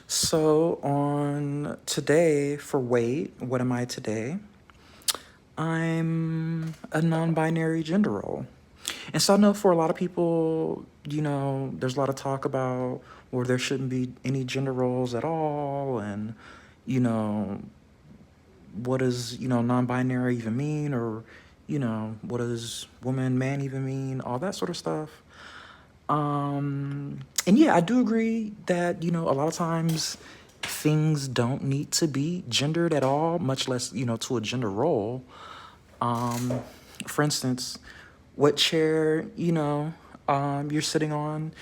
So on today for weight, what am I today? I'm a non-binary gender role. And so I know for a lot of people, there's a lot of talk about where there shouldn't be any gender roles at all and you know, what does, non-binary even mean or what does woman, man even mean? All that sort of stuff. And yeah, I do agree that, a lot of times things don't need to be gendered at all, much less, to a gender role. Um, for instance, what chair, you're sitting on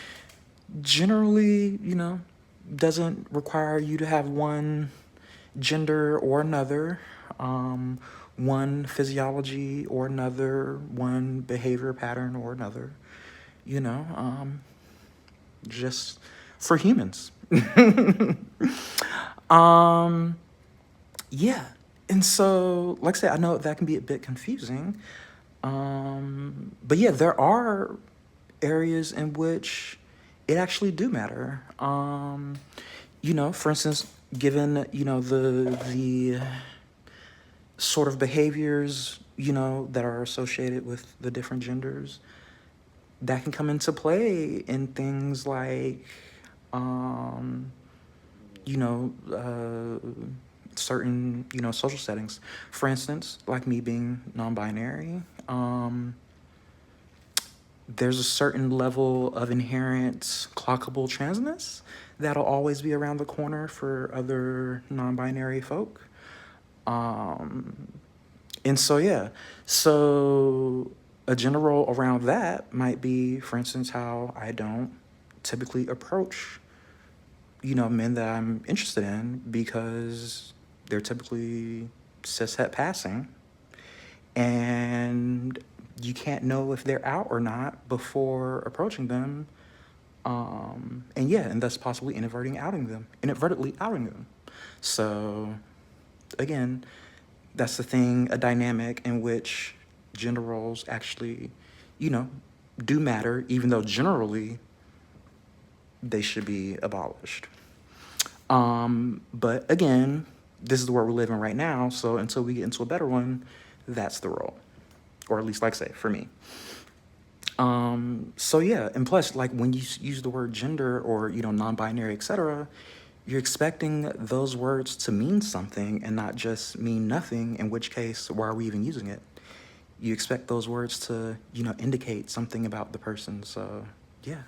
generally, doesn't require you to have one gender or another, um, one physiology or another, one behavior pattern or another, you know, um, just for humans. um, yeah. And so, like I said, I know that can be a bit confusing. But yeah, there are areas in which it actually do matter. For instance, given, the sort of behaviors, that are associated with the different genders, that can come into play in things like, um, you know, uh, certain, social settings. For instance, like me being non-binary, there's a certain level of inherent clockable transness that'll always be around the corner for other non-binary folk. Um, and so, yeah, so a general around that might be, for instance, how I don't typically approach, men that I'm interested in because they're typically cishet passing. And you can't know if they're out or not before approaching them. And yeah, and thus possibly inadvertently outing them. So again, that's the thing, a dynamic in which gender roles actually, you know, do matter, even though generally they should be abolished. But again, this is the world we're living right now. So until we get into a better one, that's the role, or at least, like I say, for me. So yeah, and plus, like when you use the word gender or non-binary, etc., you're expecting those words to mean something and not just mean nothing. In which case, why are we even using it? You expect those words to indicate something about the person. So yeah.